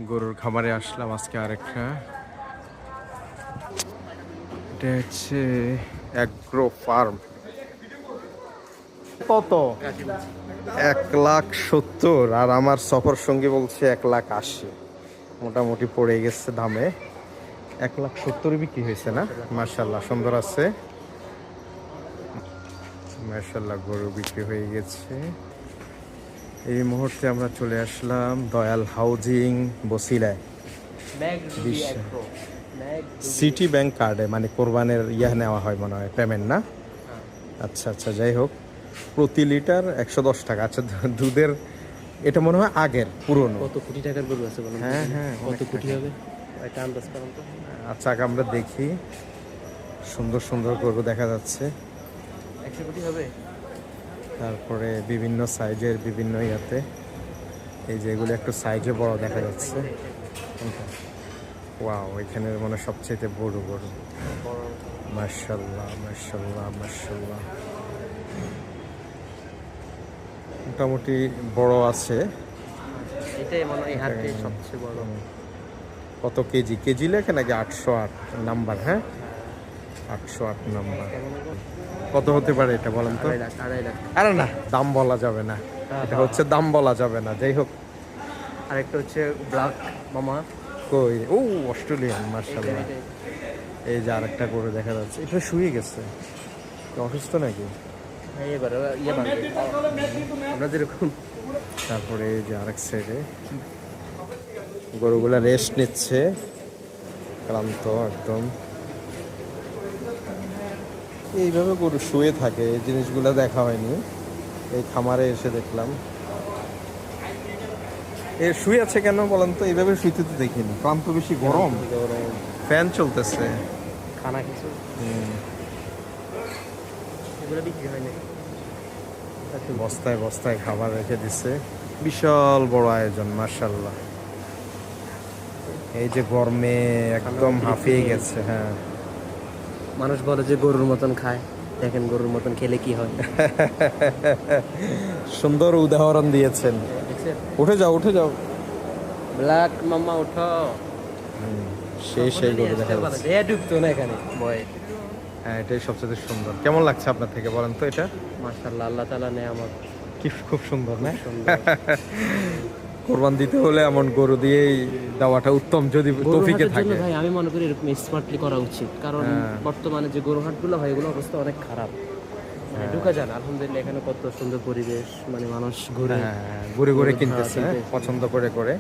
গরুর খামারে আসলাম আজকে আরেকটা। এটা হচ্ছে অ্যাগ্রো ফার্ম। কত? 1,70,000 আর আমার সফর সঙ্গী বলছে 1,80,000। মোটামুটি পড়ে গেছে দামে। 1,70,000 বিক্রি হয়েছে না? মার্শাল্লাহ সুন্দর আছে। মার্শাল্লাহ গরু বিক্রি হয়ে গেছে। এই মুহূর্তে আমরা চলে আসলাম দয়াল হাউজিং বসিলায়। সিটি ব্যাংক কার্ডে মানে কোরবানের নেওয়া হয় মনে হয় পেমেন্ট না? আচ্ছা আচ্ছা, যাই হোক প্রতি লিটার 110 টাকা। আচ্ছা দুধের এটা মনে হয় আগের পুরনো। কত কোটি টাকার গরু আছে বলেন? হ্যাঁ হ্যাঁ, কত কোটি হবে একটা আন্দাজ করেন তো। আচ্ছা আগে আমরা দেখি, সুন্দর সুন্দর গরু দেখা যাচ্ছে। 100 কোটি হবে। তারপরে বিভিন্ন সাইজের বিভিন্ন ইয়াতে, এই যে এগুলো একটু সাইজে বড় দেখা যাচ্ছে। ওয়াও, এখানে মনে সবচেয়ে বড় গরু। মাশাআল্লাহ মাশাআল্লাহ মাশাআল্লাহ, মোটামুটি বড় আছে। এটাই মনে হয় হাটে সবচেয়ে বড়। কত কেজি? কেজি লেখে নাকি? 808 নাম্বার। হ্যাঁ 808 নাম্বার। কত হতে পারে এটা বলেন তো? 2.5 লাখ 2.5 লাখ। আরে না, দাম বলা যাবে না, এটা হচ্ছে দাম বলা যাবে না। যাই হোক, আরেকটা হচ্ছে ব্ল্যাক মামা। কই ও অস্ট্রেলিয়ান, মার্শাল্লাহ। এই যে আরেকটা গরু দেখা যাচ্ছে, এটা শুয়ে গেছে, অসুস্থ নাকি? হ্যাঁ এবার ইয়ে বানবে আমরা যেরকম। তারপরে এই যে আরেক সাইডে গরুগুলা রেস্ট নিচ্ছে, ক্লান্ত একদম। এইভাবে গরু শুয়ে থাকে, এই জিনিসগুলো দেখা হয়নি, এই খামারে এসে দেখলাম। এ শুয়ে আছে কেন বলেন তো? এইভাবে শুইতে তো দেখিনি, ক্লান্ত বেশি, গরম, ফ্যান চলতেছে। খানা কিছু এগুলো বিক্রি হয় না। বস্তায় বস্তায় খাবার রেখে দিছে, বিশাল বড় আয়োজন মাশাআল্লাহ। এই যে গরমে একদম হাঁপিয়ে গেছে। হ্যাঁ, মানুষ বলে যে গরুর মতন খায়, দেখেন গরুর মতন খেলে কি হয়। সুন্দর উদাহরণ দিয়েছেন। দেখছেন? উঠে যাও উঠে যাও। ব্ল্যাক মামা ওঠো। সেই গরু দেখা যাচ্ছে। এ ঢুকতো না এখানে ভয়ে। হ্যাঁ, এটাই সবচেয়ে সুন্দর। কেমন লাগছে আপনার থেকে বলেন তো এটা? মাশাআল্লাহ, আল্লাহ তাআলা নেয়ামত। কি খুব সুন্দর না? সুন্দর। কোরবান দিতে হলে এমন গরু দিয়েই দেওয়াটা উত্তম, যদি তৌফিকে থাকে। ভাই আমি মনে করি এরকম স্মার্টলি করা উচিত, কারণ বর্তমানে যে গরু হাটগুলো হয় এগুলো অবস্থা অনেক খারাপ। মানে ঢুকা যান, আলহামদুলিল্লাহ এখানে কত সুন্দর পরিবেশ, মানে মানুষ ঘুরে ঘুরে ঘুরে কিনতেছে পছন্দ করে করে।